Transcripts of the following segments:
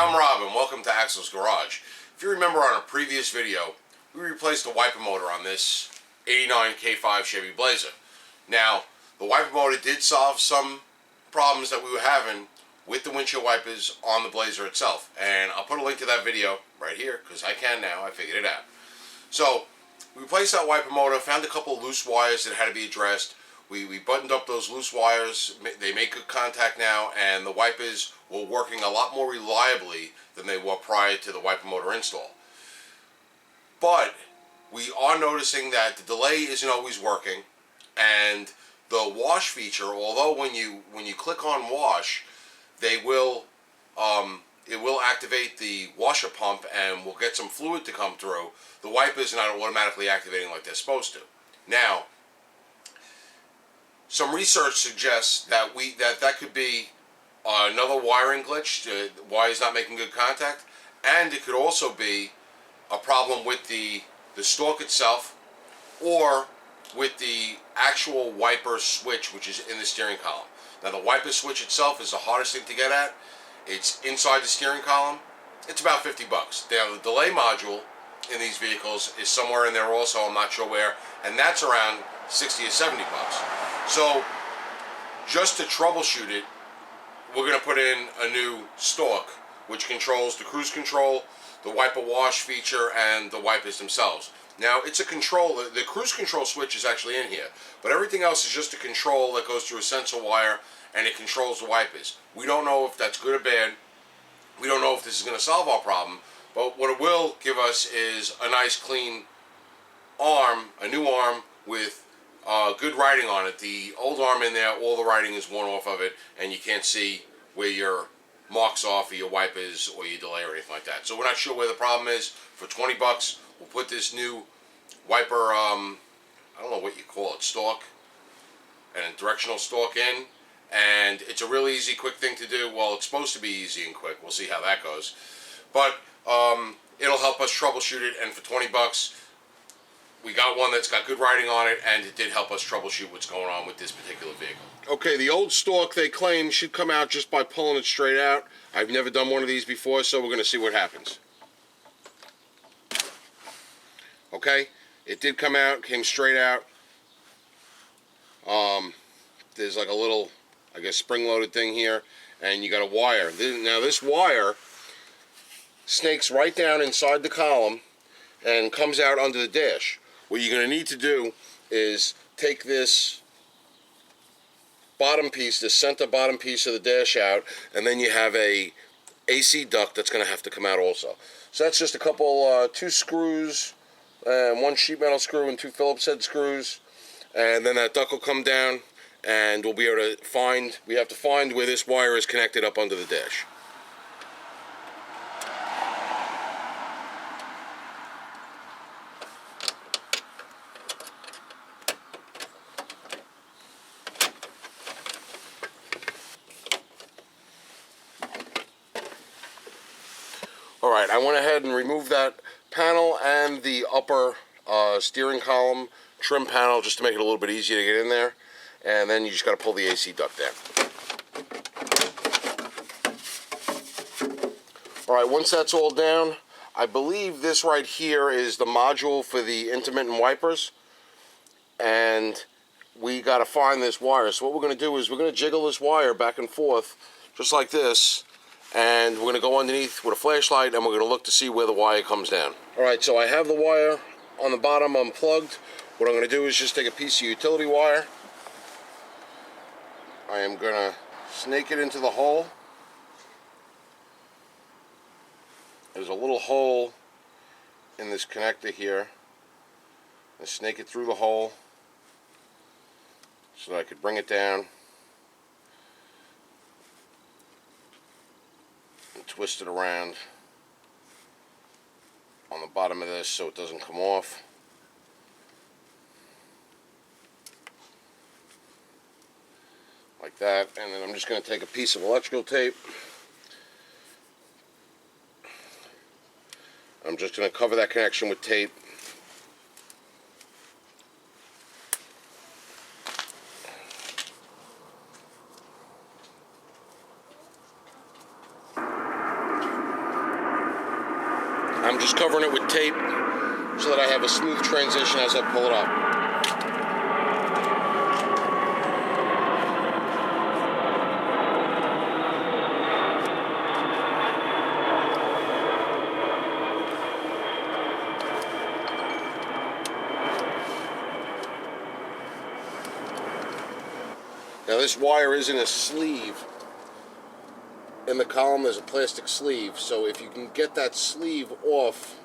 I'm Rob and welcome to Axel's Garage. If you remember on a previous video, we replaced the wiper motor on this 89 K5 Chevy Blazer. Now, the wiper motor did solve some problems that we were having with the windshield wipers on the Blazer itself. And I'll put a link to that video right here because I can now, I figured it out. So, we replaced that wiper motor, found a couple of loose wires that had to be addressed. We buttoned up those loose wires, they make good contact now, and the wipers were working a lot more reliably than they were prior to the wiper motor install. But we are noticing that the delay isn't always working, and the wash feature, although when you click on wash, it will activate the washer pump and we'll get some fluid to come through. The wipers are not automatically activating like they're supposed to. Now, some research suggests that that could be another wiring glitch. The wire's not making good contact, and it could also be a problem with the stalk itself, or with the actual wiper switch, which is in the steering column. Now, the wiper switch itself is the hardest thing to get at. It's inside the steering column. It's about 50 bucks. Now, the delay module in these vehicles is somewhere in there also. I'm not sure where, and that's around 60 or 70 bucks. So, just to troubleshoot it, we're going to put in a new Stalk, which controls the cruise control, the wiper wash feature, and the wipers themselves. Now, it's a control. The cruise control switch is actually in here, but everything else is just a control that goes through a sensor wire, and it controls the wipers. We don't know if that's good or bad. We don't know if this is going to solve our problem, but what it will give us is a nice clean arm, a new arm with good writing on it. The old arm in there, all the writing is worn off of it, and you can't see where your marks are for your wipers or your delay or anything like that. So we're not sure where the problem is. For 20 bucks, we'll put this new wiper, I don't know what you call it, stalk, and a directional stalk in, and it's a really easy, quick thing to do. Well, it's supposed to be easy and quick. We'll see how that goes. But it'll help us troubleshoot it, and for 20 bucks, we got one that's got good writing on it, and it did help us troubleshoot what's going on with this particular vehicle. Okay, the old Stalk, they claim, should come out just by pulling it straight out. I've never done one of these before, so we're going to see what happens. Okay, it did come out, came straight out. There's like a little, I guess, spring-loaded thing here, and you got a wire. Now, this wire snakes right down inside the column and comes out under the dash. What you're going to need to do is take this bottom piece, this center bottom piece of the dash out, and then you have a AC duct that's going to have to come out also. So that's just a couple, 2 screws, one sheet metal screw and 2 Phillips head screws, and then that duct will come down, and we'll be able to find, we have to find where this wire is connected up under the dash. Alright, I went ahead and removed that panel and the upper steering column trim panel just to make it a little bit easier to get in there. And then you just got to pull the AC duct down. Alright, once that's all down, I believe this right here is the module for the intermittent wipers. And we got to find this wire. So what we're going to do is we're going to jiggle this wire back and forth just like this. And we're going to go underneath with a flashlight and we're going to look to see where the wire comes down. Alright, so I have the wire on the bottom unplugged. What I'm going to do is just take a piece of utility wire. I am going to snake it into the hole. There's a little hole in this connector here. I snake it through the hole so that I could bring it down and twist it around on the bottom of this so it doesn't come off. Like that, and then I'm just going to take a piece of electrical tape. I'm just going to cover that connection with tape. I'm just covering it with tape so that I have a smooth transition as I pull it up. Now this wire is in a sleeve. In the column there's a plastic sleeve, so if you can get that sleeve off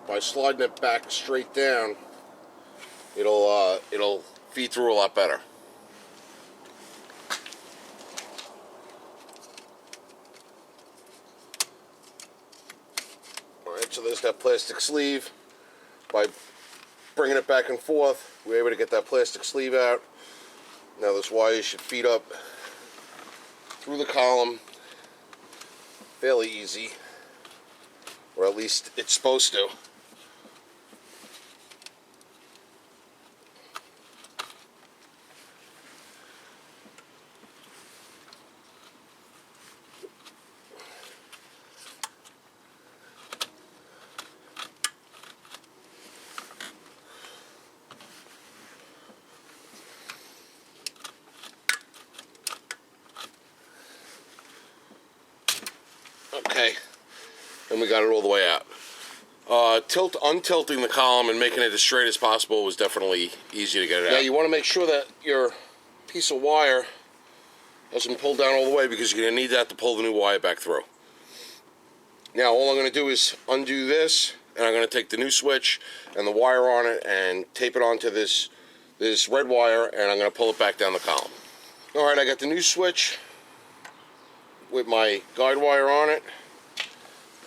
by sliding it back straight down, it'll feed through a lot better. Alright, so there's that plastic sleeve. By bringing it back and forth, we're able to get that plastic sleeve out. Now this wire should feed up through the column fairly easy, or at least it's supposed to. Okay, and we got it all the way out. Untilting the column and making it as straight as possible was definitely easy to get it out. Now you want to make sure that your piece of wire doesn't pull down all the way, because you're going to need that to pull the new wire back through. Now all I'm going to do is undo this, and I'm going to take the new switch and the wire on it and tape it onto this red wire, and I'm going to pull it back down the column. Alright, I got the new switch with my guide wire on it,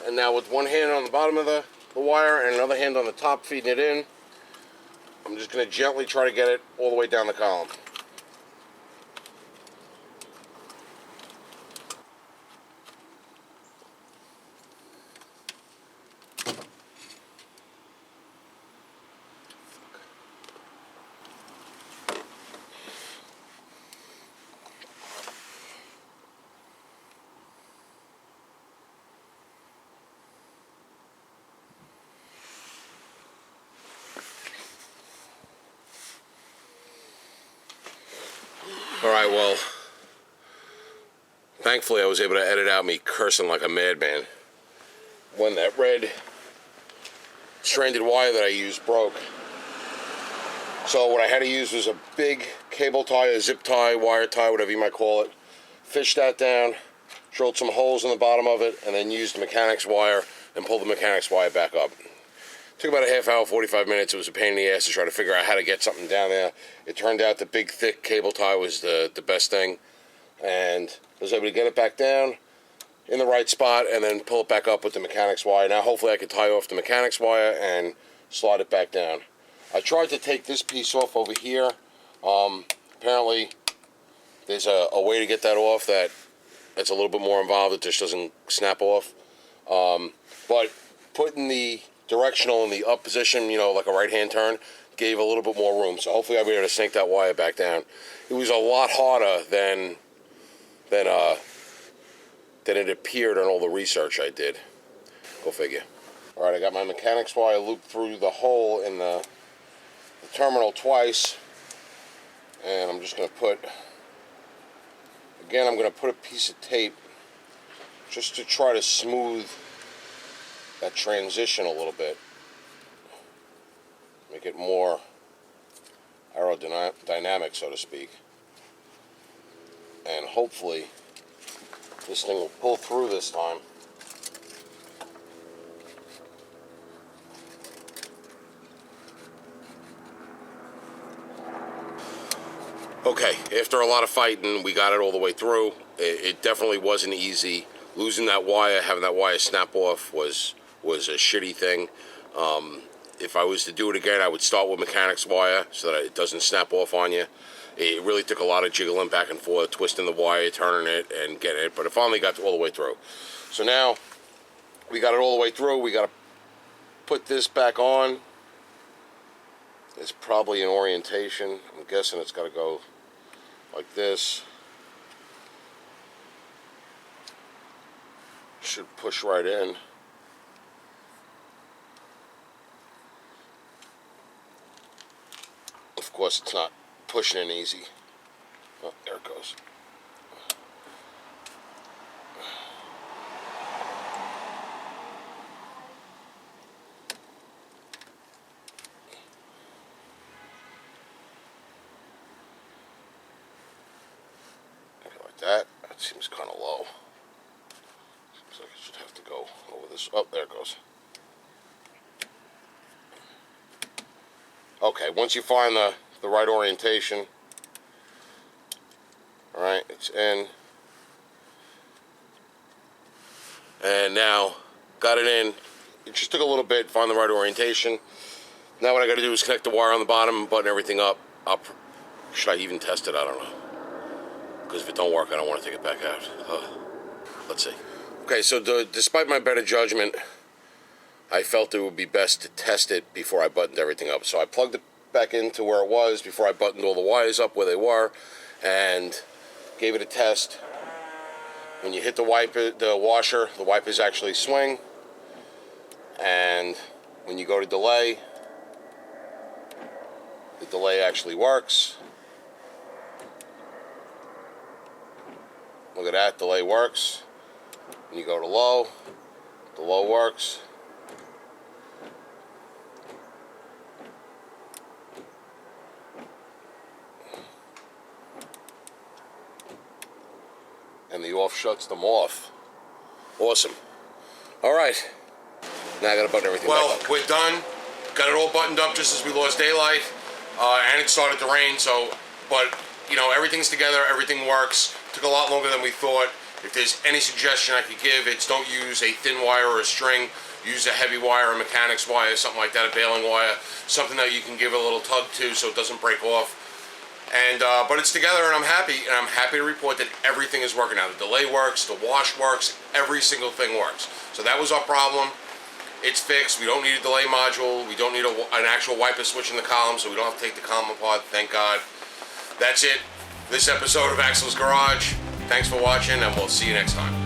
and now with one hand on the bottom of the wire and another hand on the top feeding it in, I'm just going to gently try to get it all the way down the column. Alright, well, thankfully I was able to edit out me cursing like a madman when that red stranded wire that I used broke. So what I had to use was a big cable tie, a zip tie, wire tie, whatever you might call it. Fished that down, drilled some holes in the bottom of it, and then used the mechanics wire and pulled the mechanics wire back up. Took about a half hour, 45 minutes. It was a pain in the ass to try to figure out how to get something down there. It turned out the big, thick cable tie was the best thing. And I was able to get it back down in the right spot and then pull it back up with the mechanics wire. Now hopefully I can tie off the mechanics wire and slide it back down. I tried to take this piece off over here. Apparently there's a way to get that off that's a little bit more involved. It just doesn't snap off. But putting the directional in the up position, you know, like a right-hand turn, gave a little bit more room. So hopefully I'll be able to sink that wire back down. It was a lot harder than it appeared on all the research I did. Go figure. All right, I got my mechanics wire looped through the hole in the terminal twice, and I'm just going to put a piece of tape just to try to smooth that transition a little bit, make it more aerodynamic, so to speak, and hopefully this thing will pull through this time. Okay, after a lot of fighting, we got it all the way through. It definitely wasn't easy. Losing that wire, having that wire snap off was a shitty thing. If I was to do it again, I would start with mechanics wire so that it doesn't snap off on you. It really took a lot of jiggling back and forth, twisting the wire, turning it, and getting it, but it finally got all the way through. So now, we got it all the way through. We got to put this back on. It's probably an orientation. I'm guessing it's got to go like this. Should push right in. course, it's not pushing in easy. Oh, there it goes. Like that. That seems kind of low. Seems like it should have to go over this. Oh, there it goes. Okay, once you find the right orientation, all right, it's in. And now, got it in. It just took a little bit, find the right orientation. Now what I got to do is connect the wire on the bottom and button everything up. Should I even test it? I don't know. Because if it don't work, I don't want to take it back out. Let's see. Okay, so despite my better judgment, I felt it would be best to test it before I buttoned everything up. So I plugged it back into where it was before I buttoned all the wires up where they were, and gave it a test. When you hit the washer, the wipers actually swing, and when you go to delay, the delay actually works. Look at that, delay works. When you go to low, the low works. And the off shuts them off. Awesome. All right. Now I got to button everything back up. We're done. Got it all buttoned up just as we lost daylight. And it started to rain, but, you know, everything's together, everything works. Took a lot longer than we thought. If there's any suggestion I could give, it's don't use a thin wire or a string. Use a heavy wire, a mechanics wire, something like that, a baling wire. Something that you can give a little tug to so it doesn't break off. And but it's together, and I'm happy to report that everything is working out. The delay works, the wash works, every single thing works. So that was our problem. It's fixed. We don't need a delay module. We don't need an actual wiper switch in the column, so we don't have to take the column apart, thank God. That's it. This episode of Axel's Garage. Thanks for watching, and we'll see you next time.